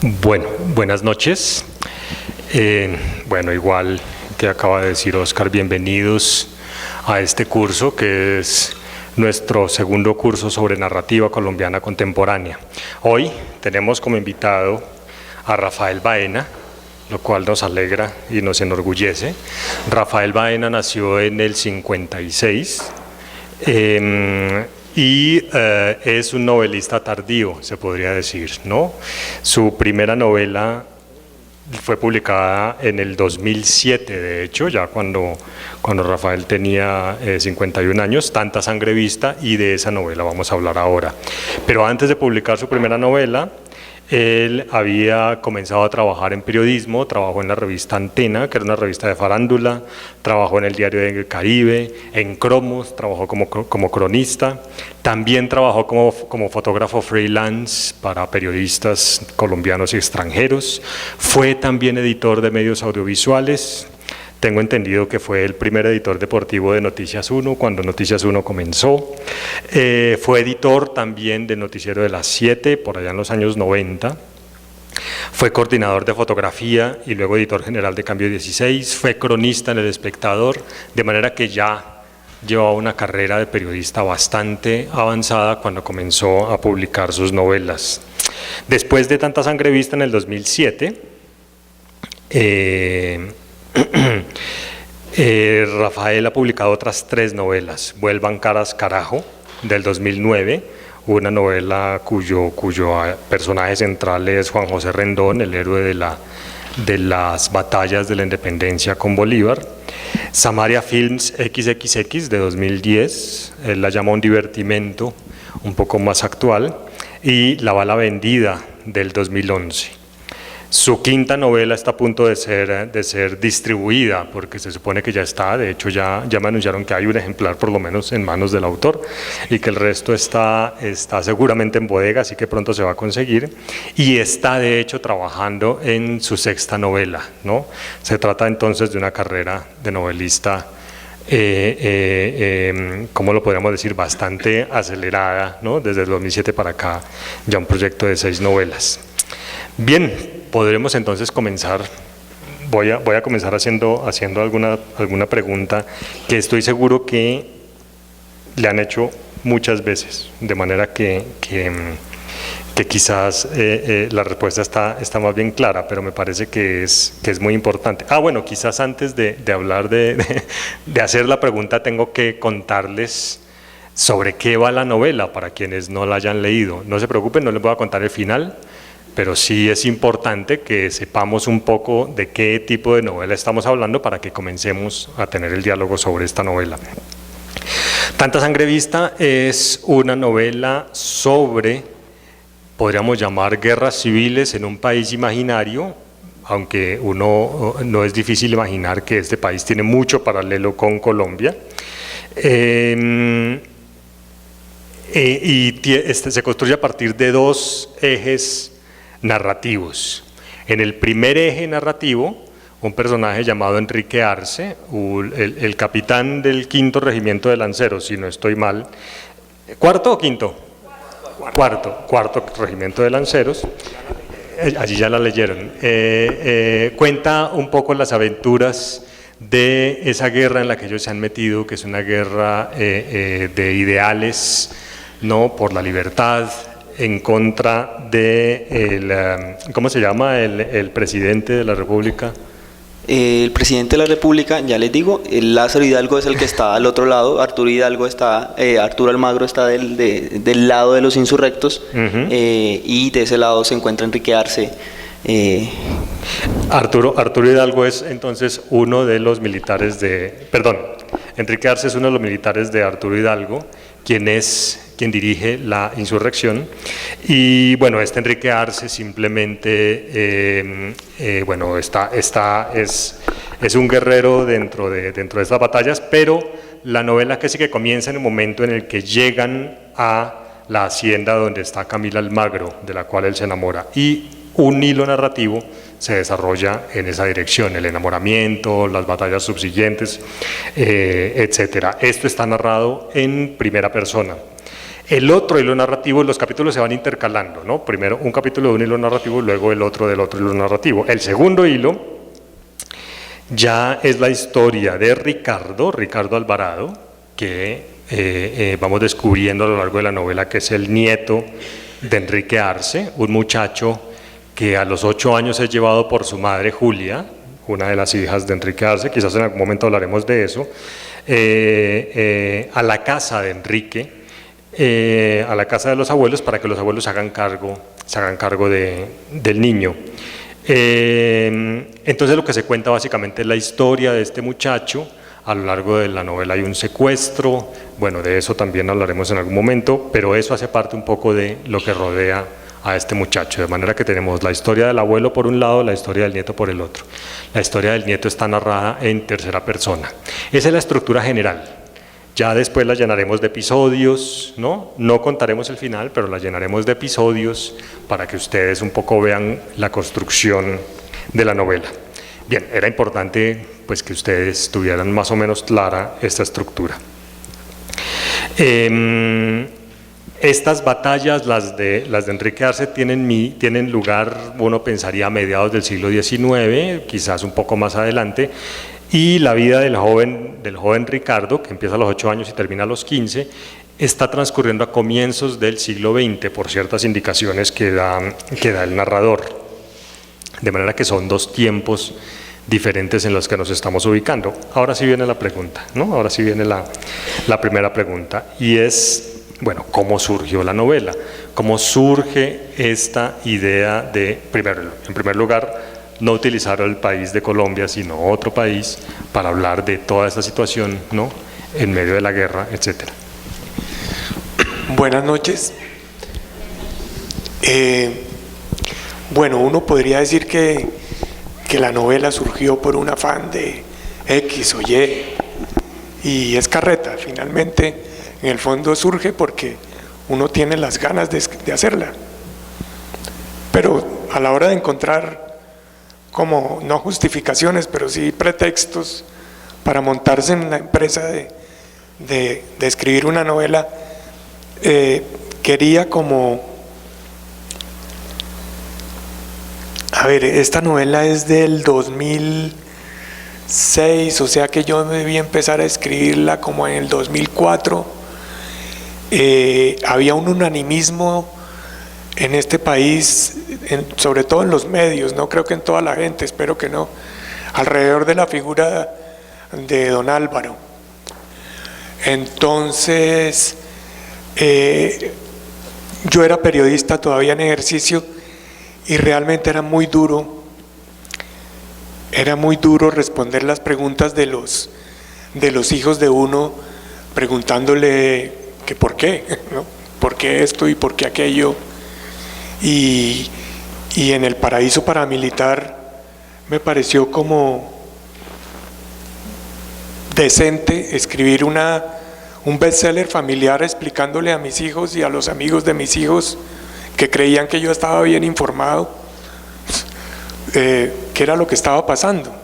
Bueno, buenas noches. Bueno, igual que acaba de decir Oscar, bienvenidos a este curso que es nuestro segundo curso sobre narrativa colombiana contemporánea. Hoy tenemos como invitado a Rafael Baena, lo cual nos alegra y nos enorgullece. Rafael Baena nació en el 56 y es un novelista tardío, se podría decir, ¿no? Su primera novela fue publicada en el 2007, de hecho, ya cuando Rafael tenía 51 años, Tanta sangre vista, y de esa novela vamos a hablar ahora. Pero antes de publicar su primera novela, él había comenzado a trabajar en periodismo, trabajó en la revista Antena, que era una revista de farándula, trabajó en el Diario del Caribe, en Cromos, trabajó como cronista, también trabajó como fotógrafo freelance para periodistas colombianos y extranjeros, fue también editor de medios audiovisuales. Tengo entendido que fue el primer editor deportivo de Noticias 1 cuando Noticias 1 comenzó. Fue editor también del Noticiero de las 7 por allá en los años 90. Fue coordinador de fotografía y luego editor general de Cambio 16. Fue cronista en El Espectador, de manera que ya llevaba una carrera de periodista bastante avanzada cuando comenzó a publicar sus novelas. Después de Tanta sangre vista en el 2007, Rafael ha publicado otras 3 novelas: Vuelvan caras carajo, del 2009, una novela cuyo personaje central es Juan José Rendón, el héroe de las batallas de la independencia con Bolívar. Samaria Films XXX, de 2010, él la llama un divertimento un poco más actual, y La bala vendida, del 2011. Su quinta novela está a punto de ser distribuida, porque se supone que ya está, de hecho ya me anunciaron que hay un ejemplar por lo menos en manos del autor, y que el resto está seguramente en bodega, así que pronto se va a conseguir, y está de hecho trabajando en su 6ª novela, ¿no? Se trata entonces de una carrera de novelista, ¿cómo lo podríamos decir?, bastante acelerada, ¿no? Desde el 2007 para acá, ya un proyecto de 6 novelas. Bien, podremos entonces comenzar. Voy a comenzar haciendo alguna pregunta que estoy seguro que le han hecho muchas veces, de manera que quizás la respuesta está más bien clara, pero me parece que es muy importante. Bueno, quizás antes de hablar de hacer la pregunta, tengo que contarles sobre qué va la novela para quienes no la hayan leído. No se preocupen, no les voy a contar el final, pero sí es importante que sepamos un poco de qué tipo de novela estamos hablando para que comencemos a tener el diálogo sobre esta novela. Tanta sangre vista es una novela sobre, podríamos llamar, guerras civiles en un país imaginario, aunque no es difícil imaginar que este país tiene mucho paralelo con Colombia. Se construye a partir de 2 ejes narrativos. En el primer eje narrativo, un personaje llamado Enrique Arce, el capitán del 5º Regimiento de Lanceros, si no estoy mal. ¿Cuarto o quinto? Cuarto Regimiento de Lanceros. Allí ya la leyeron. Cuenta un poco las aventuras de esa guerra en la que ellos se han metido, que es una guerra de ideales, ¿no?, por la libertad, en contra de ¿cómo se llama? El presidente de la República. El presidente de la República, ya les digo, Lázaro Hidalgo es el que está al otro lado, Arturo Almagro está del lado de los insurrectos, y de ese lado se encuentra Enrique Arce. Arturo Hidalgo es entonces uno de los militares Enrique Arce es uno de los militares de Arturo Hidalgo, quien dirige la insurrección. Y bueno, Enrique Arce simplemente es un guerrero dentro de estas batallas, pero la novela que sí que comienza en el momento en el que llegan a la hacienda donde está Camila Almagro, de la cual él se enamora, y un hilo narrativo se desarrolla en esa dirección: el enamoramiento, las batallas subsiguientes, etcétera. Esto está narrado en primera persona. El otro hilo narrativo, los capítulos se van intercalando, ¿no? Primero un capítulo de un hilo narrativo, luego el otro del otro hilo narrativo. El segundo hilo ya es la historia de Ricardo Alvarado, que vamos descubriendo a lo largo de la novela que es el nieto de Enrique Arce, un muchacho que a los 8 años es llevado por su madre Julia, una de las hijas de Enrique Arce, quizás en algún momento hablaremos de eso, a la casa de Enrique, a la casa de los abuelos, para que los abuelos se hagan cargo del niño. Entonces lo que se cuenta básicamente es la historia de este muchacho. A lo largo de la novela hay un secuestro, bueno, de eso también hablaremos en algún momento, pero eso hace parte un poco de lo que rodea a este muchacho, de manera que tenemos la historia del abuelo por un lado, la historia del nieto por el otro. La historia del nieto está narrada en tercera persona. Esa es la estructura general. Ya después la llenaremos de episodios, ¿no? No contaremos el final, pero la llenaremos de episodios para que ustedes un poco vean la construcción de la novela. Bien, era importante pues que ustedes tuvieran más o menos clara esta estructura. Estas batallas, las de Enrique Arce, tienen lugar, uno pensaría, a mediados del siglo XIX, quizás un poco más adelante, y la vida del joven Ricardo, que empieza a los 8 años y termina a los 15, está transcurriendo a comienzos del siglo XX, por ciertas indicaciones que da el narrador. De manera que son 2 tiempos diferentes en los que nos estamos ubicando. Ahora sí viene la pregunta, ¿no? Ahora sí viene la primera pregunta, y es, bueno, ¿cómo surgió la novela? ¿Cómo surge esta idea de, en primer lugar, no utilizar el país de Colombia, sino otro país, para hablar de toda esta situación, ¿no? En medio de la guerra, etcétera? Buenas noches. Bueno, uno podría decir que la novela surgió por un afán de X o Y es carreta. Finalmente, en el fondo surge porque uno tiene las ganas de hacerla. Pero a la hora de encontrar, como no justificaciones, pero sí pretextos para montarse en la empresa de escribir una novela, quería como... A ver, esta novela es del 2006, o sea que yo debí empezar a escribirla como en el 2004. Había un unanimismo en este país, sobre todo en los medios, no creo que en toda la gente, espero que no, alrededor de la figura de don Álvaro. Entonces, yo era periodista todavía en ejercicio y realmente era muy duro responder las preguntas de los hijos de uno, preguntándole que por qué, ¿no? ¿Por qué esto y por qué aquello? Y en el paraíso paramilitar me pareció como decente escribir un bestseller familiar explicándole a mis hijos y a los amigos de mis hijos que creían que yo estaba bien informado, qué era lo que estaba pasando,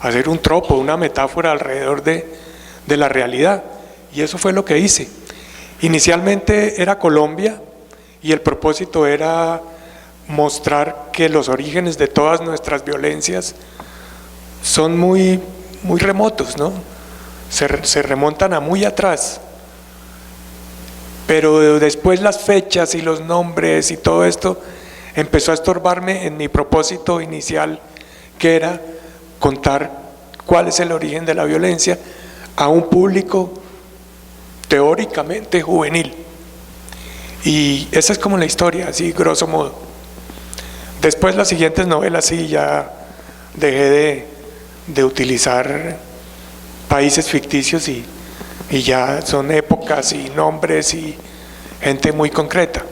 hacer un tropo, una metáfora alrededor de la realidad, y eso fue lo que hice. Inicialmente era Colombia y el propósito era mostrar que los orígenes de todas nuestras violencias son muy, muy remotos, ¿no? Se remontan a muy atrás. Pero después las fechas y los nombres y todo esto empezó a estorbarme en mi propósito inicial, que era contar cuál es el origen de la violencia a un público teóricamente juvenil. Y esa es como la historia, así grosso modo. Después las siguientes novelas sí ya dejé de utilizar países ficticios y ya son épocas y nombres y gente muy concreta,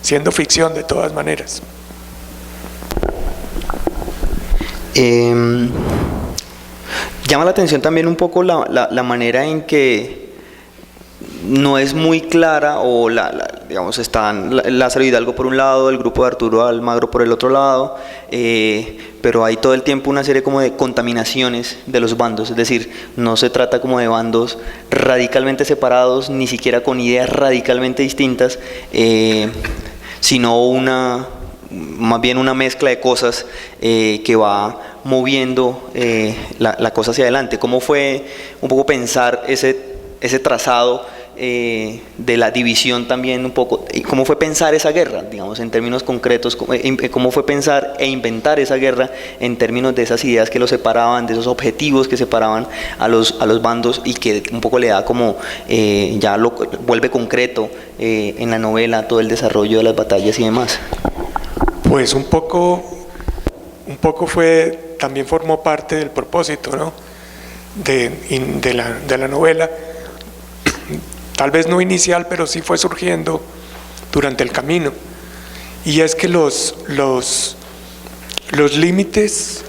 siendo ficción de todas maneras. Llama la atención también un poco la manera en que no es muy clara, o digamos, están Lázaro Hidalgo por un lado, el grupo de Arturo Almagro por el otro lado, pero hay todo el tiempo una serie como de contaminaciones de los bandos, es decir, no se trata como de bandos radicalmente separados, ni siquiera con ideas radicalmente distintas, sino más bien una mezcla de cosas que va moviendo la cosa hacia adelante. ¿Cómo fue un poco pensar ese trazado de la división también un poco? ¿Cómo fue pensar esa guerra, digamos, en términos concretos? ¿Cómo fue pensar e inventar esa guerra en términos de esas ideas que los separaban, de esos objetivos que separaban a los bandos, y que un poco le da como, ya lo vuelve concreto en la novela, todo el desarrollo de las batallas y demás? Pues un poco también formó parte del propósito, ¿no? de la novela, tal vez no inicial, pero sí fue surgiendo durante el camino, y es que los límites,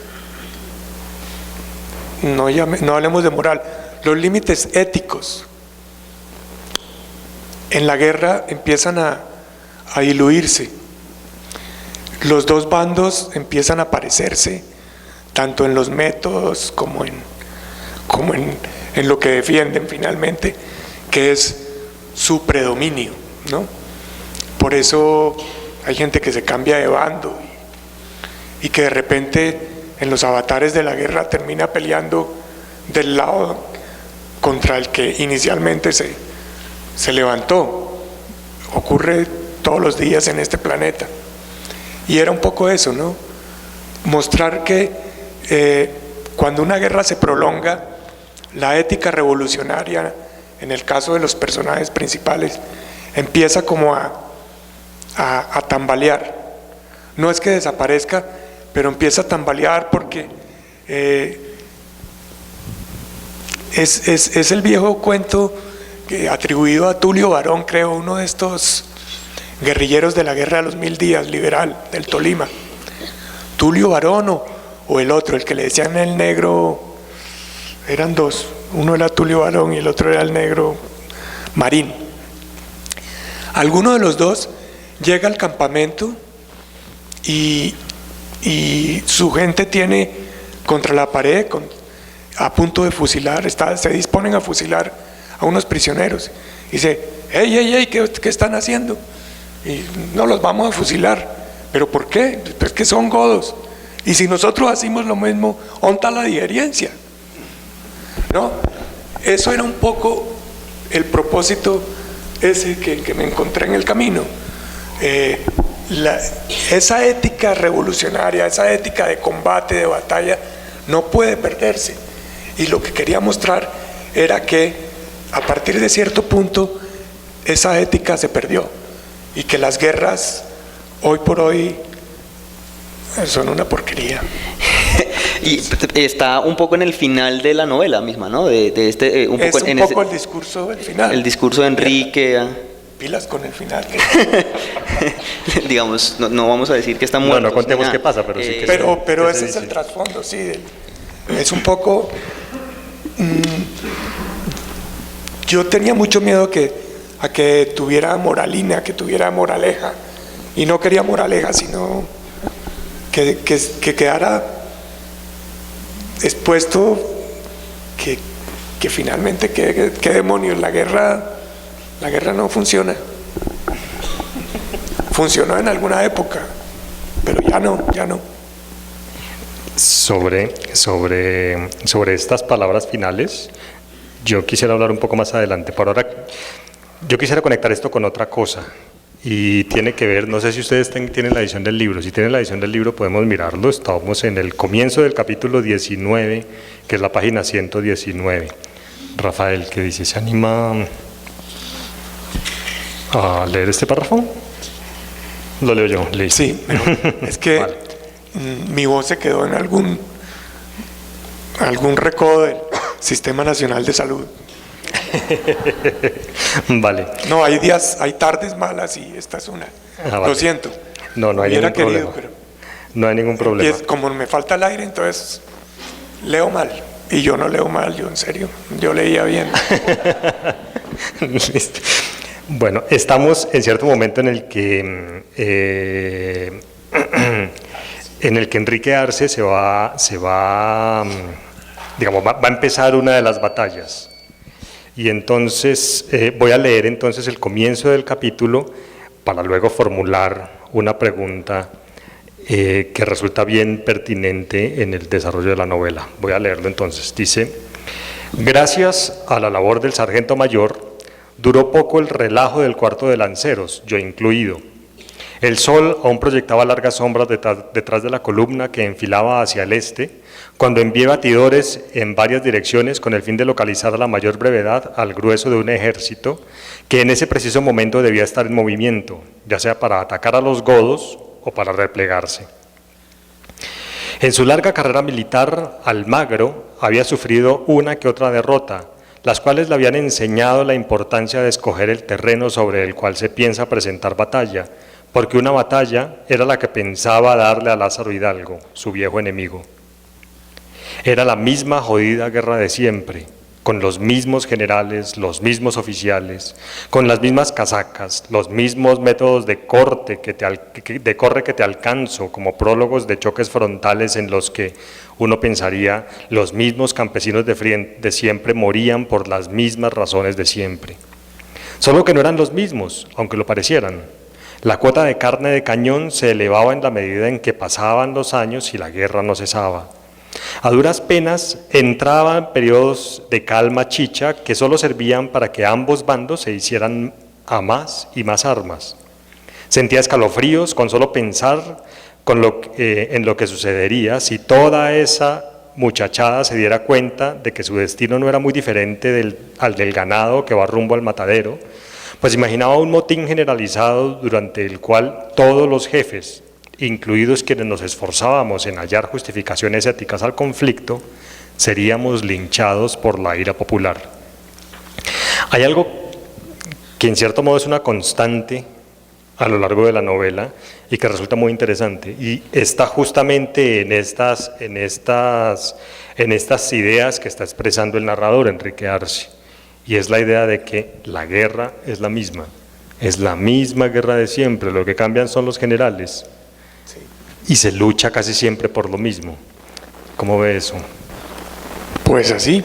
no hablemos de moral, los límites éticos en la guerra empiezan a diluirse. Los dos bandos empiezan a parecerse, tanto en los métodos como en lo que defienden finalmente, que es su predominio, ¿no? Por eso hay gente que se cambia de bando y que de repente en los avatares de la guerra termina peleando del lado contra el que inicialmente se levantó. Ocurre todos los días en este planeta. Y era un poco eso, ¿no? Mostrar que cuando una guerra se prolonga, la ética revolucionaria, en el caso de los personajes principales, empieza como a tambalear. No es que desaparezca, pero empieza a tambalear porque es el viejo cuento atribuido a Tulio Varón, creo, uno de estos guerrilleros de la Guerra de los 1000 días, liberal, del Tolima. Tulio Varón o el otro, el que le decían el negro, eran dos, uno era Tulio Varón y el otro era el negro Marín. Alguno de los dos llega al campamento y su gente tiene contra la pared, a punto de fusilar, se disponen a fusilar a unos prisioneros. Y dice: ¡Ey, qué están haciendo! Y no los vamos a fusilar. ¿Pero por qué? Pues que son godos. Y si nosotros hacemos lo mismo, ¿dónde está la diferencia? ¿No? Eso era un poco el propósito ese que me encontré en el camino. Esa ética revolucionaria, esa ética de combate, de batalla, no puede perderse. Y lo que quería mostrar era que a partir de cierto punto esa ética se perdió y que las guerras hoy por hoy son una porquería. Y está un poco en el final de la novela misma, ¿no? El discurso del final. El discurso de Enrique. Pilas con el final. Digamos, no vamos a decir que está muerto. No contemos qué pasa, pero sí que pero ese es el trasfondo, sí. Es un poco... yo tenía mucho miedo a que tuviera moralina, que tuviera moraleja, y no quería moraleja, sino que quedara expuesto que finalmente qué demonios, la guerra no funciona. Funcionó en alguna época, pero ya no. Sobre estas palabras finales, yo quisiera hablar un poco más adelante. Por ahora, yo quisiera conectar esto con otra cosa, y tiene que ver, no sé si ustedes tienen la edición del libro. Si tienen la edición del libro podemos mirarlo. Estamos en el comienzo del capítulo 19, que es la página 119. Rafael, ¿qué dice? ¿Se anima a leer este párrafo? Lo leo yo, leí. Sí, es que vale. Mi voz se quedó en algún recodo del Sistema Nacional de Salud. Vale. No, hay tardes malas y esta es una. Vale. Lo siento. No hay ningún problema. Pero no hay ningún problema. Como me falta el aire, entonces leo mal. Y yo no leo mal, yo en serio. Yo leía bien. Listo. Bueno, estamos en cierto momento en el que Enrique Arce digamos, va a empezar una de las batallas. Y entonces voy a leer entonces el comienzo del capítulo para luego formular una pregunta que resulta bien pertinente en el desarrollo de la novela. Voy a leerlo entonces. Dice: gracias a la labor del sargento mayor, duró poco el relajo del cuarto de lanceros, yo incluido. El sol aún proyectaba largas sombras detrás de la columna que enfilaba hacia el este, cuando envié batidores en varias direcciones con el fin de localizar a la mayor brevedad al grueso de un ejército que en ese preciso momento debía estar en movimiento, ya sea para atacar a los godos o para replegarse. En su larga carrera militar, Almagro había sufrido una que otra derrota, las cuales le habían enseñado la importancia de escoger el terreno sobre el cual se piensa presentar batalla, porque una batalla era la que pensaba darle a Lázaro Hidalgo, su viejo enemigo. Era la misma jodida guerra de siempre, con los mismos generales, los mismos oficiales, con las mismas casacas, los mismos métodos de corre que te alcanzo, como prólogos de choques frontales en los que uno pensaría los mismos campesinos de siempre morían por las mismas razones de siempre. Solo que no eran los mismos, aunque lo parecieran. La cuota de carne de cañón se elevaba en la medida en que pasaban los años y la guerra no cesaba. A duras penas entraban periodos de calma chicha que solo servían para que ambos bandos se hicieran a más y más armas. Sentía escalofríos con solo pensar en lo que sucedería si toda esa muchachada se diera cuenta de que su destino no era muy diferente al del ganado que va rumbo al matadero, pues imaginaba un motín generalizado durante el cual todos los jefes, incluidos quienes nos esforzábamos en hallar justificaciones éticas al conflicto, seríamos linchados por la ira popular. Hay algo que en cierto modo es una constante a lo largo de la novela y que resulta muy interesante, y está justamente en estas ideas que está expresando el narrador, Enrique Arce, y es la idea de que la guerra es la misma guerra de siempre, lo que cambian son los generales. Y se lucha casi siempre por lo mismo. ¿Cómo ve eso? Pues así.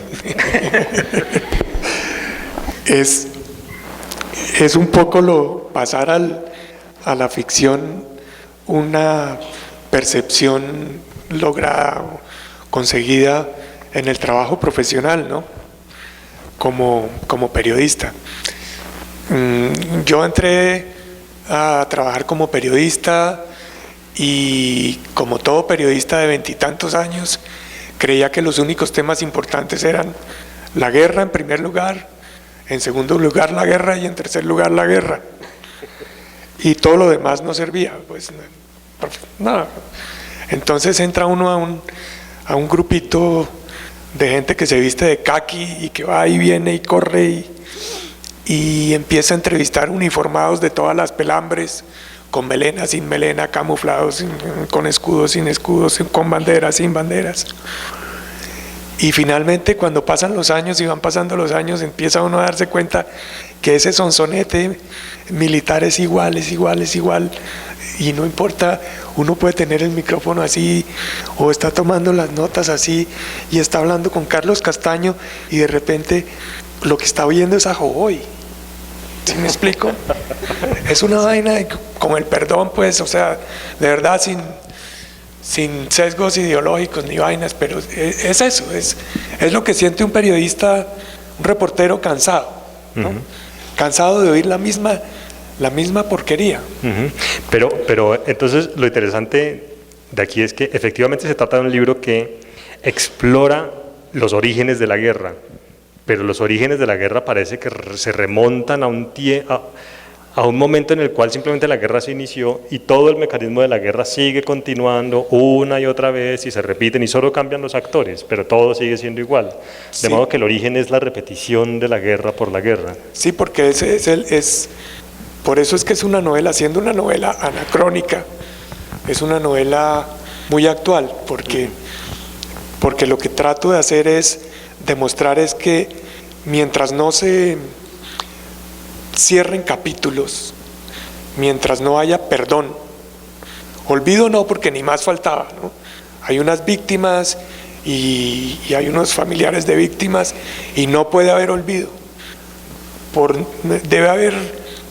Es un poco pasar a la ficción una percepción lograda, conseguida en el trabajo profesional, ¿no? Como periodista. Yo entré a trabajar como periodista y como todo periodista de 20 y tantos años, creía que los únicos temas importantes eran la guerra en primer lugar, en segundo lugar la guerra y en tercer lugar la guerra. Y todo lo demás no servía, pues nada. Entonces entra uno a un grupito de gente que se viste de caqui y que va y viene y corre y empieza a entrevistar uniformados de todas las pelambres, con melena, sin melena, camuflados, con escudos, sin escudos, con banderas, sin banderas. Y finalmente, cuando pasan los años y van pasando los años, empieza uno a darse cuenta que ese sonsonete militar es igual, y no importa, uno puede tener el micrófono así, o está tomando las notas así, y está hablando con Carlos Castaño, y de repente lo que está oyendo es a Jovoy. ¿Sí me explico? Es una vaina con el perdón, pues, o sea, de verdad, sin sesgos ideológicos ni vainas, pero es eso, es lo que siente un periodista, un reportero cansado, ¿no? Cansado de oír la misma porquería. Pero entonces lo interesante de aquí es que efectivamente se trata de un libro que explora los orígenes de la guerra, pero los orígenes de la guerra parece que se remontan a un momento en el cual simplemente la guerra se inició y todo el mecanismo de la guerra sigue continuando una y otra vez y se repiten y solo cambian los actores, pero todo sigue siendo igual. De modo que el origen es la repetición de la guerra por la guerra. Sí, porque por eso es que es una novela, siendo una novela anacrónica, es una novela muy actual, porque lo que trato de hacer es demostrar es que mientras no se cierren capítulos mientras no haya perdón. Olvido no, porque ni más faltaba, ¿no? Hay unas víctimas y hay unos familiares de víctimas y no puede haber olvido. Debe haber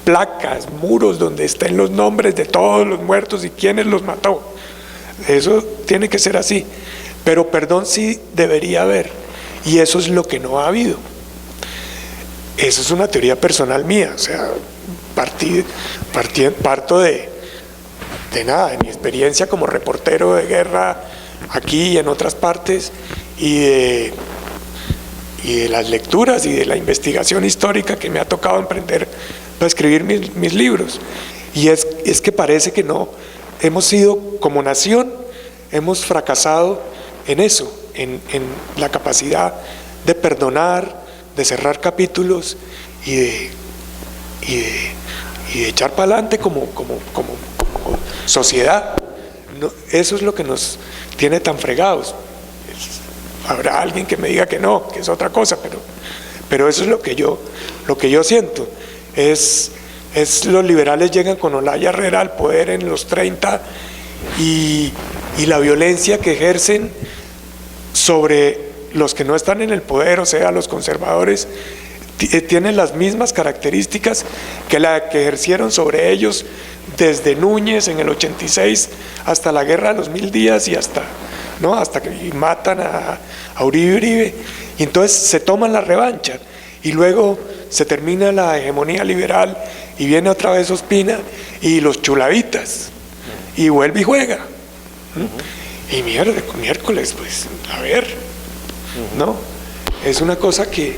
placas, muros donde estén los nombres de todos los muertos y quiénes los mató. Eso tiene que ser así, pero perdón sí debería haber, y eso es lo que no ha habido. Esa es una teoría personal mía, o sea, parto de nada, de mi experiencia como reportero de guerra aquí y en otras partes, y de las lecturas y de la investigación histórica que me ha tocado emprender para escribir mis libros. Y es que parece que no hemos sido, como nación, hemos fracasado en eso, en la capacidad de perdonar, de cerrar capítulos y de echar para adelante como sociedad. No, eso es lo que nos tiene tan fregados. Habrá alguien que me diga que no, que es otra cosa, pero eso es lo que yo siento. Los liberales llegan con Olaya Herrera al poder en los 30 y la violencia que ejercen sobre los que no están en el poder, o sea, los conservadores, tienen las mismas características que la que ejercieron sobre ellos desde Núñez en el 86 hasta la guerra de los 1000 días y hasta que matan a Uribe, y entonces se toman la revancha y luego se termina la hegemonía liberal y viene otra vez Ospina y los chulavitas y vuelve y juega. Y miércoles, pues, a ver, ¿no? Es una cosa que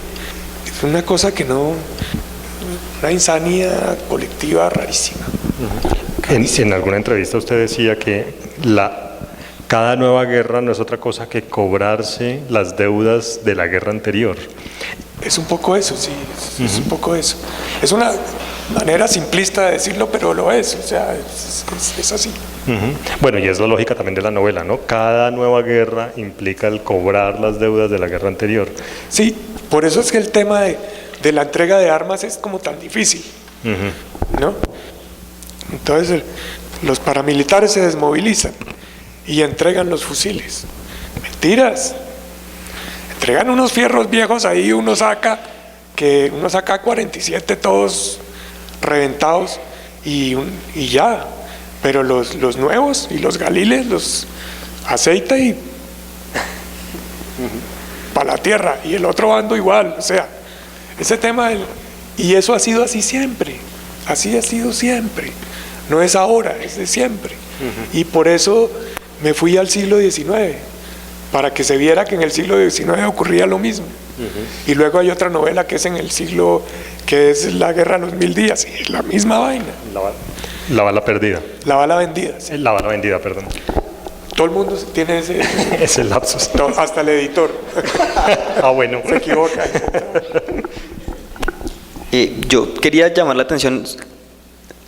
no, una insanía colectiva rarísima. En alguna entrevista usted decía que cada nueva guerra no es otra cosa que cobrarse las deudas de la guerra anterior. Es un poco eso, sí, es un poco eso. Es una manera simplista de decirlo, pero lo es, o sea, es así. Bueno, y es la lógica también de la novela, ¿no? Cada nueva guerra implica el cobrar las deudas de la guerra anterior. Sí, por eso es que el tema de la entrega de armas es como tan difícil, ¿no? Entonces los paramilitares se desmovilizan y entregan los fusiles. Mentiras. Entregan unos fierros viejos ahí, uno saca 47 todos reventados y ya. Pero los nuevos y los galiles los aceita y para la tierra, y el otro bando igual. O sea, ese tema y eso ha sido así siempre, así ha sido siempre, no es ahora, es de siempre. Y por eso me fui al siglo XIX, para que se viera que en el siglo XIX ocurría lo mismo. Y luego hay otra novela que es en el siglo, que es La Guerra de los 1000 días, y es la misma vaina. La bala perdida. La bala vendida. Sí. La bala vendida, perdón. Todo el mundo tiene ese lapsus. Hasta el editor. Bueno. Se equivoca. Yo quería llamar la atención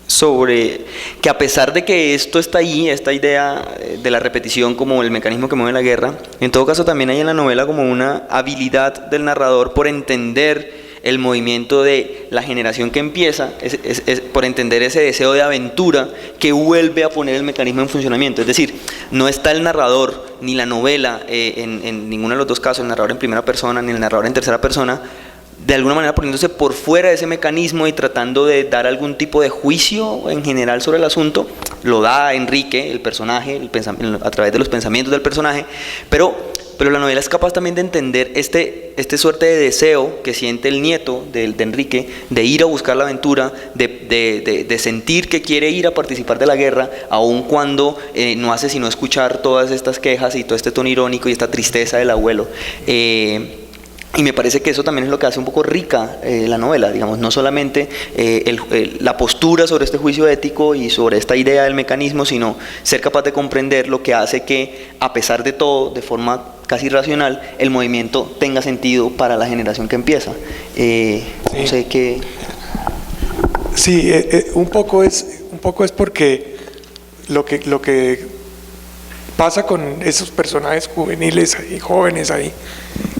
sobre que, a pesar de que esto está ahí, esta idea de la repetición como el mecanismo que mueve la guerra, en todo caso también hay en la novela como una habilidad del narrador por entender el movimiento de la generación que empieza, por entender ese deseo de aventura que vuelve a poner el mecanismo en funcionamiento. Es decir, no está el narrador ni la novela en ninguno de los dos casos, el narrador en primera persona ni el narrador en tercera persona, de alguna manera poniéndose por fuera de ese mecanismo y tratando de dar algún tipo de juicio en general sobre el asunto. Lo da Enrique, el personaje, a través de los pensamientos del personaje, pero la novela es capaz también de entender este suerte de deseo que siente el nieto de Enrique, de ir a buscar la aventura, de sentir que quiere ir a participar de la guerra, aun cuando no hace sino escuchar todas estas quejas y todo este tono irónico y esta tristeza del abuelo. Y me parece que eso también es lo que hace un poco rica la novela, digamos, no solamente la postura sobre este juicio ético y sobre esta idea del mecanismo, sino ser capaz de comprender lo que hace que, a pesar de todo, de forma casi racional, el movimiento tenga sentido para la generación que empieza. No sé qué. Sí, un poco es porque lo que pasa con esos personajes juveniles y jóvenes ahí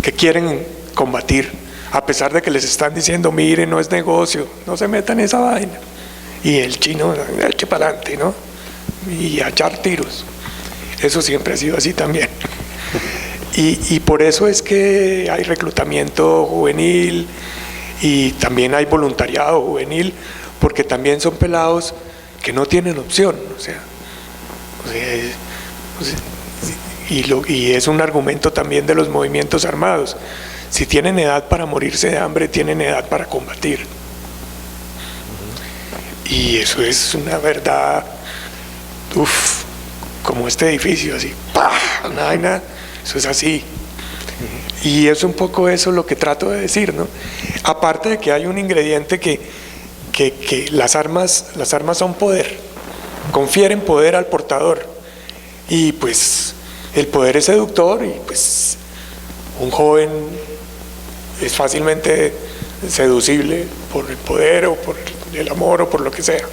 que quieren combatir a pesar de que les están diciendo, mire, no es negocio, no se metan en esa vaina. Y el chino, eche para adelante, ¿no? Y a echar tiros. Eso siempre ha sido así también. Y por eso es que hay reclutamiento juvenil y también hay voluntariado juvenil, porque también son pelados que no tienen opción, y es un argumento también de los movimientos armados. Si tienen edad para morirse de hambre, tienen edad para combatir. Y eso es una verdad, como este edificio, así, ¡pah! Una vaina, eso es así. Y es un poco eso lo que trato de decir, ¿no? Aparte de que hay un ingrediente que las armas son poder, confieren poder al portador, y pues el poder es seductor, y pues un joven es fácilmente seducible por el poder o por el amor o por lo que sea,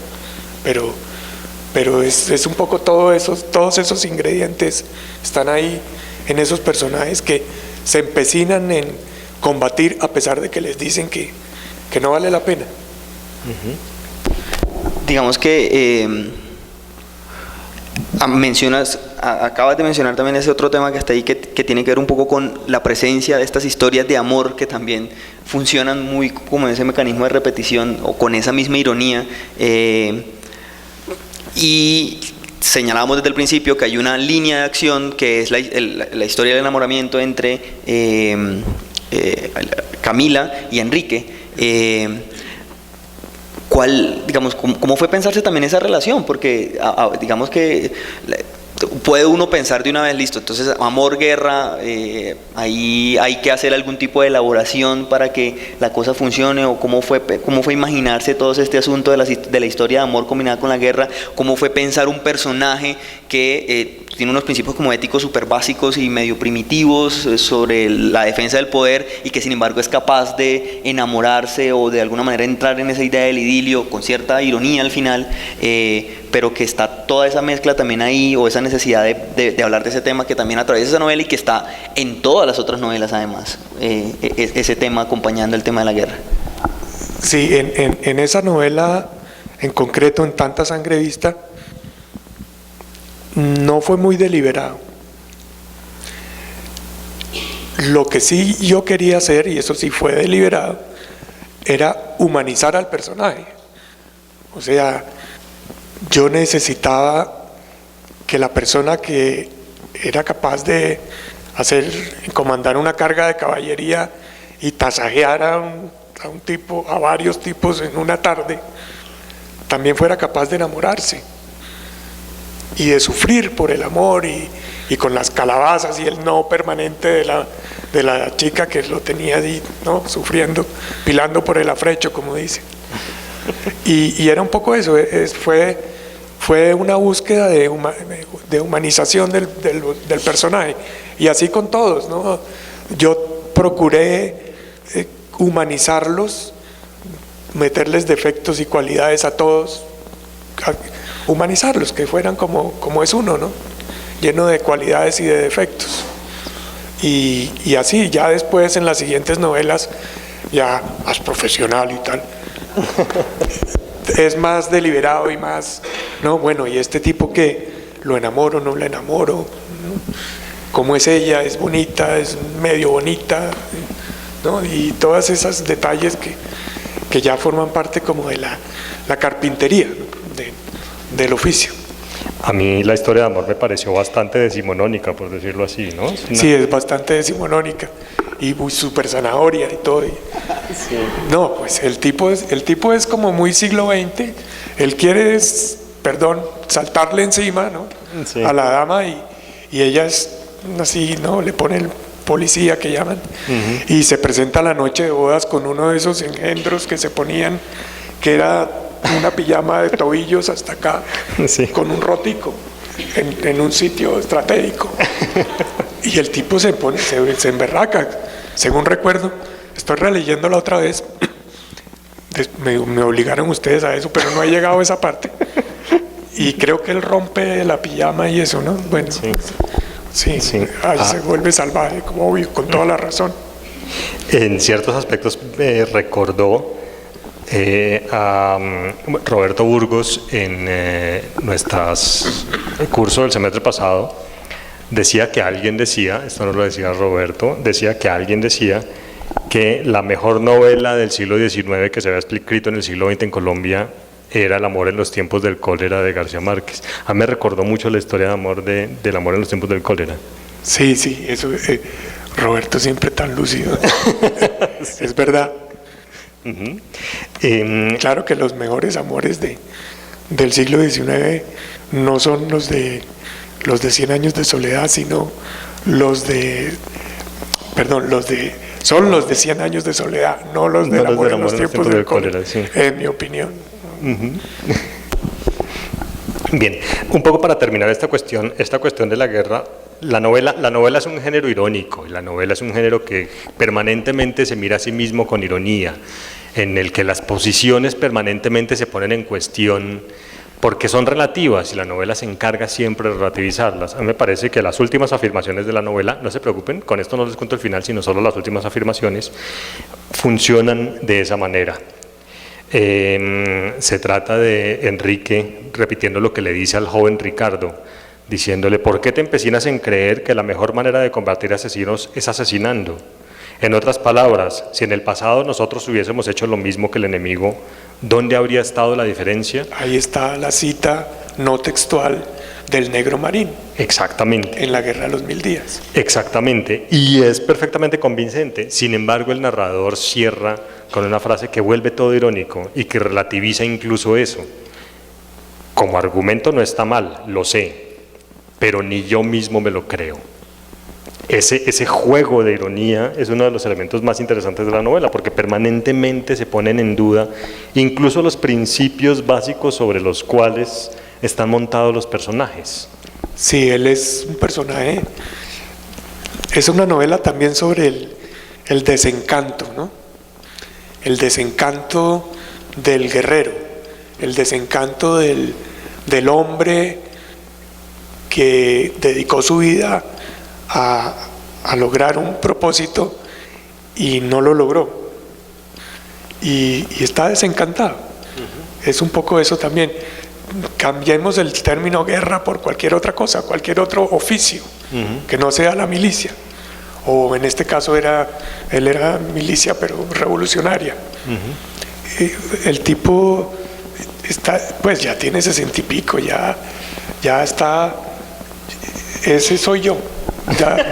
pero es un poco todos esos ingredientes están ahí en esos personajes que se empecinan en combatir a pesar de que les dicen que no vale la pena. Digamos que acabas de mencionar también ese otro tema que está ahí que tiene que ver un poco con la presencia de estas historias de amor que también funcionan muy como ese mecanismo de repetición o con esa misma ironía, y señalábamos desde el principio que hay una línea de acción que es la historia del enamoramiento entre Camila y Enrique. ¿Cómo fue pensarse también esa relación? Porque digamos que puede uno pensar de una vez, listo, entonces amor, guerra, ahí hay que hacer algún tipo de elaboración para que la cosa funcione, o cómo fue imaginarse todo este asunto de la historia de amor combinada con la guerra, cómo fue pensar un personaje que tiene unos principios como éticos súper básicos y medio primitivos sobre la defensa del poder, y que sin embargo es capaz de enamorarse o de alguna manera entrar en esa idea del idilio con cierta ironía al final, pero que está toda esa mezcla también ahí, o esa necesidad de hablar de ese tema que también atraviesa esa novela y que está en todas las otras novelas además, ese tema acompañando el tema de la guerra. Sí, en esa novela en concreto, en Tanta Sangre Vista, no fue muy deliberado. Lo que sí yo quería hacer, y eso sí fue deliberado, era humanizar al personaje. O sea, yo necesitaba que la persona que era capaz de comandar una carga de caballería y tasajear a varios tipos en una tarde, también fuera capaz de enamorarse y de sufrir por el amor, y con las calabazas y el no permanente de la chica que lo tenía ahí, ¿no? Sufriendo, pilando por el afrecho, como dice. Y era un poco eso, fue una búsqueda de humanización del personaje, y así con todos, ¿no? Yo procuré humanizarlos, meterles defectos y cualidades a todos, humanizarlos, que fueran como es uno, ¿no? Lleno de cualidades y de defectos. Y así, ya después en las siguientes novelas, ya más profesional y tal, es más deliberado y más, no, bueno, y este tipo que lo enamoro, no lo enamoro, ¿no? ¿Cómo es ella? ¿Es bonita? ¿Es medio bonita? ¿No? Y todos esos detalles que ya forman parte como de la carpintería, ¿no? Del oficio. A mí la historia de amor me pareció bastante decimonónica, por decirlo así, ¿no? Sí, es bastante decimonónica y muy súper zanahoria y todo. Sí. No, pues el tipo es como muy siglo XX. Él quiere, saltarle encima, ¿no? Sí. A la dama, y ella es así, ¿no? Le pone el policía que llaman, y se presenta la noche de bodas con uno de esos engendros que se ponían, que era una pijama de tobillos hasta acá, sí, con un rotico en un sitio estratégico, y el tipo se emberraca, según recuerdo. Estoy releyéndola otra vez, me obligaron ustedes a eso, pero no he llegado a esa parte, y creo que él rompe la pijama y eso, ¿no? Bueno, sí. Ahí se vuelve salvaje, como obvio, con toda la razón. En ciertos aspectos recordó a Roberto Burgos en nuestro curso del semestre pasado. Decía que alguien decía, esto no lo decía Roberto, decía que alguien decía que la mejor novela del siglo XIX que se había escrito en el siglo XX en Colombia era El amor en los tiempos del cólera de García Márquez. A mí me recordó mucho la historia de amor del amor en los tiempos del cólera. Sí, eso, Roberto siempre tan lúcido. Es verdad. Claro que los mejores amores del siglo XIX no son los de 100 años de soledad, sino son los de 100 años de soledad, no los del amor en los tiempos del cólera, sí. En mi opinión. Bien, un poco para terminar esta cuestión de la guerra, la novela es un género irónico, la novela es un género que permanentemente se mira a sí mismo con ironía, en el que las posiciones permanentemente se ponen en cuestión porque son relativas y la novela se encarga siempre de relativizarlas. A mí me parece que las últimas afirmaciones de la novela, no se preocupen, con esto no les cuento el final, sino solo las últimas afirmaciones, funcionan de esa manera. Se trata de Enrique repitiendo lo que le dice al joven Ricardo, diciéndole: ¿por qué te empecinas en creer que la mejor manera de combatir asesinos es asesinando? En otras palabras, si en el pasado nosotros hubiésemos hecho lo mismo que el enemigo, ¿dónde habría estado la diferencia? Ahí está la cita no textual del Negro Marín. Exactamente. En la Guerra de los 1000 días. Exactamente, y es perfectamente convincente. Sin embargo, el narrador cierra con una frase que vuelve todo irónico y que relativiza incluso eso. Como argumento no está mal, lo sé, pero ni yo mismo me lo creo. Ese juego de ironía es uno de los elementos más interesantes de la novela, porque permanentemente se ponen en duda incluso los principios básicos sobre los cuales están montados los personajes. Sí, él es un personaje, es una novela también sobre el desencanto, ¿no? El desencanto del guerrero, el desencanto del hombre que dedicó su vida a lograr un propósito y no lo logró y está desencantado. Es un poco eso también. Cambiemos el término guerra por cualquier otra cosa, cualquier otro oficio que no sea la milicia, o en este caso él era milicia pero revolucionaria. El tipo está, pues ya tiene 60 y pico, ya está, ese soy yo. Ya,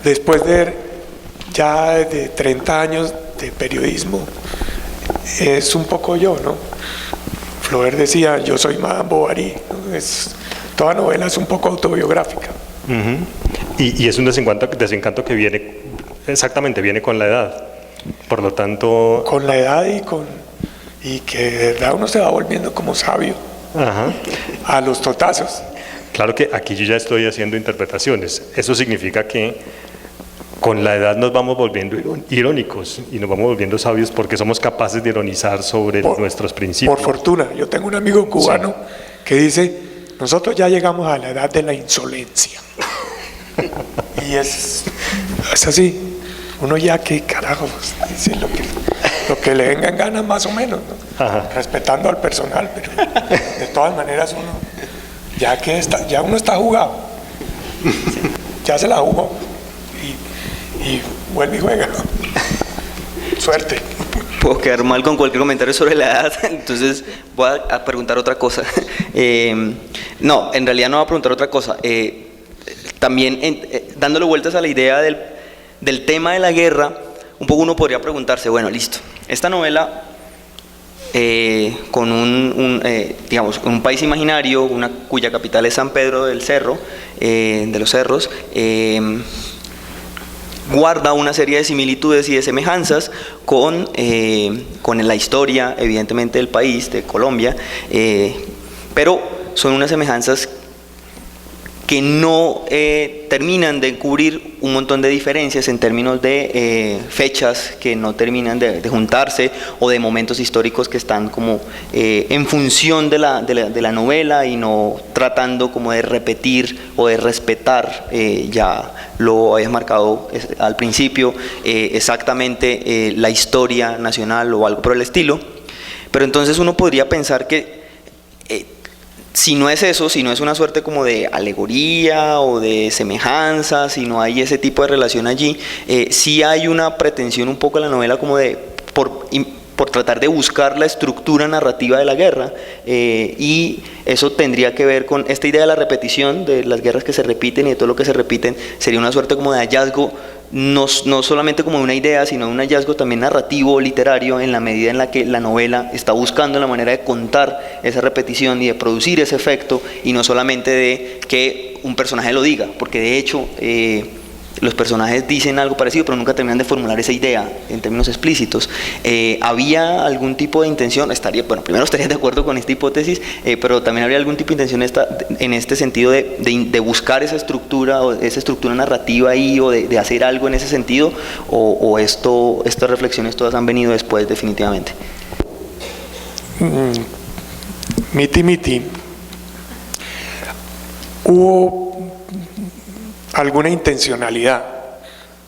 después de 30 años de periodismo, es un poco yo, ¿no? Flaubert decía, yo soy Madame Bovary, ¿no? Toda novela es un poco autobiográfica. Y es un desencanto que viene, exactamente, viene con la edad. Por lo tanto... Con la edad y que de verdad uno se va volviendo como sabio. Ajá. A los totazos. Claro que aquí yo ya estoy haciendo interpretaciones. Eso significa que con la edad nos vamos volviendo irónicos y nos vamos volviendo sabios porque somos capaces de ironizar sobre nuestros principios. Por fortuna, yo tengo un amigo cubano que dice, nosotros ya llegamos a la edad de la insolencia. Y es así. Uno ya que carajo, dice lo que le venga en gana más o menos, ¿no? Respetando al personal, pero de todas maneras uno... Ya uno está jugado, ya se la jugó y vuelve y juega. Suerte. Puedo quedar mal con cualquier comentario sobre la edad, entonces voy a preguntar otra cosa. No, en realidad no voy a preguntar otra cosa. También dándole vueltas a la idea del tema de la guerra, un poco uno podría preguntarse, bueno, listo, esta novela... con un país imaginario, cuya capital es San Pedro del Cerro, de los Cerros, guarda una serie de similitudes y de semejanzas con la historia, evidentemente, del país, de Colombia, pero son unas semejanzas que no terminan de cubrir un montón de diferencias en términos de fechas que no terminan de juntarse, o de momentos históricos que están como en función de la novela y no tratando como de repetir o de respetar, ya lo habías marcado al principio, exactamente la historia nacional o algo por el estilo. Pero entonces uno podría pensar que si no es eso, si no es una suerte como de alegoría o de semejanza, si no hay ese tipo de relación allí, sí hay una pretensión un poco en la novela como de por tratar de buscar la estructura narrativa de la guerra, y eso tendría que ver con esta idea de la repetición, de las guerras que se repiten y de todo lo que se repiten. Sería una suerte como de hallazgo, no solamente como una idea, sino un hallazgo también narrativo, literario, en la medida en la que la novela está buscando la manera de contar esa repetición y de producir ese efecto, y no solamente de que un personaje lo diga, porque de hecho los personajes dicen algo parecido, pero nunca terminan de formular esa idea en términos explícitos. ¿Había algún tipo de intención? Primero estaría de acuerdo con esta hipótesis, pero también habría algún tipo de intención en este sentido de buscar esa estructura, o esa estructura narrativa ahí, o de hacer algo en ese sentido, o estas reflexiones todas han venido después definitivamente. Miti. Hubo alguna intencionalidad,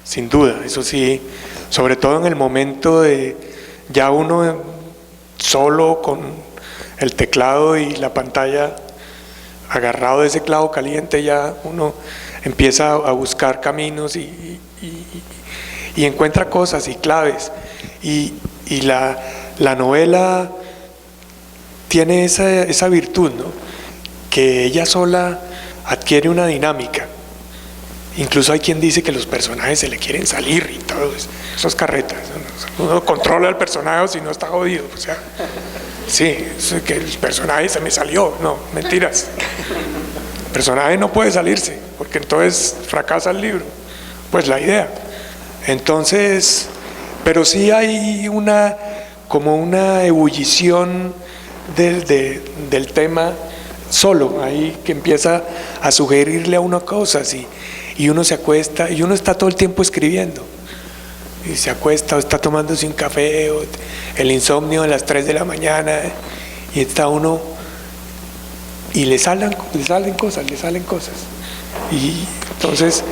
sin duda, eso sí, sobre todo en el momento de ya uno solo con el teclado y la pantalla agarrado de ese clavo caliente, ya uno empieza a buscar caminos y encuentra cosas y claves, y la novela tiene esa virtud, ¿no? Que ella sola adquiere una dinámica. Incluso hay quien dice que los personajes se le quieren salir y todo eso es carretas. Uno controla al personaje, o si no está jodido. O sea, sí, es que el personaje se me salió. No, mentiras. El personaje no puede salirse, porque entonces fracasa el libro. Pues la idea. Entonces, pero sí hay como una ebullición del tema solo, ahí que empieza a sugerirle a uno cosas, y uno se acuesta, y uno está todo el tiempo escribiendo, y se acuesta o está tomándose un café, o el insomnio a las 3 de la mañana, y está uno, y le salen cosas, y entonces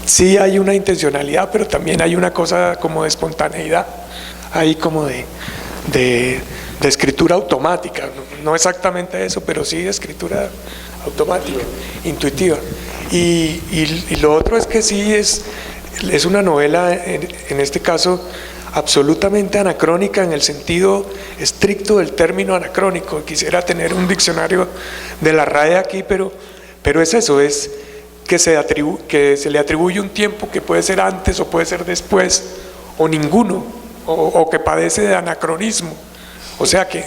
sí hay una intencionalidad, pero también hay una cosa como de espontaneidad, hay como de escritura automática, no exactamente eso, pero sí de escritura automática, intuitiva. Y lo otro es que sí es una novela, en este caso, absolutamente anacrónica en el sentido estricto del término anacrónico. Quisiera tener un diccionario de la RAE aquí, pero es eso, es que se le atribuye un tiempo que puede ser antes o puede ser después, o ninguno, o que padece de anacronismo. O sea que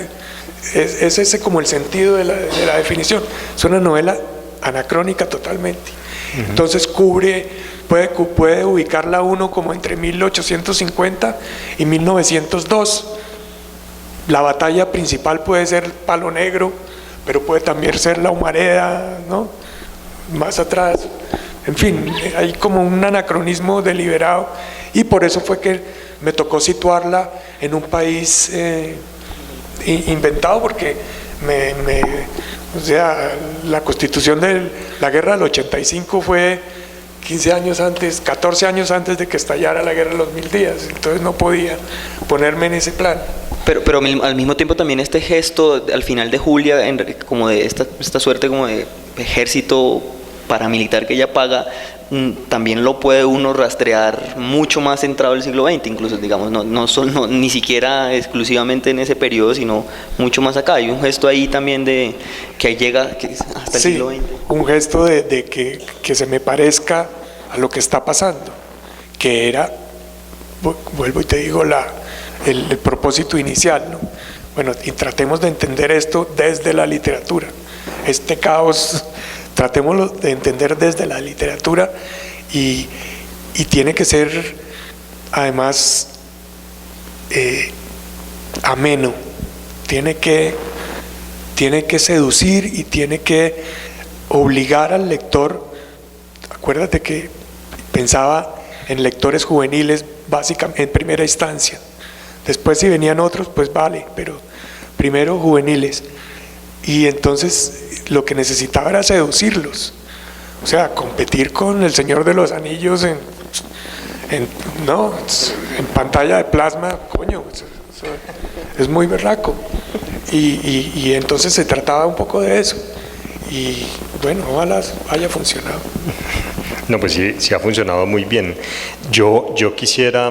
es ese como el sentido de la definición. Es una novela anacrónica totalmente. Entonces puede ubicarla uno como entre 1850 y 1902. La batalla principal puede ser Palo Negro, pero puede también ser La Humareda, ¿no? Más atrás. En fin, hay como un anacronismo deliberado, y por eso fue que me tocó situarla en un país inventado, porque o sea, la constitución de la guerra del 85 fue 15 años antes, 14 años antes de que estallara la guerra de los 1000 días, entonces no podía ponerme en ese plan. Pero al mismo tiempo también este gesto al final de Julia, como de esta suerte como de ejército paramilitar que ella paga, también lo puede uno rastrear mucho más centrado en el siglo XX, incluso, digamos, no ni siquiera exclusivamente en ese periodo, sino mucho más acá. Hay un gesto ahí también de que llega hasta el siglo XX. Un gesto de que se me parezca a lo que está pasando, que era, vuelvo y te digo, el propósito inicial, ¿no? Bueno, y tratemos de entender esto desde la literatura. Este caos, tratémoslo de entender desde la literatura, y tiene que ser además ameno, tiene que seducir y tiene que obligar al lector, acuérdate que pensaba en lectores juveniles básicamente en primera instancia, después si venían otros pues vale, pero primero juveniles, y entonces lo que necesitaba era seducirlos, o sea, competir con El Señor de los Anillos en pantalla de plasma, coño, eso es muy berraco. Y entonces se trataba un poco de eso. Y bueno, ojalá haya funcionado. No, pues sí, sí ha funcionado muy bien. Yo quisiera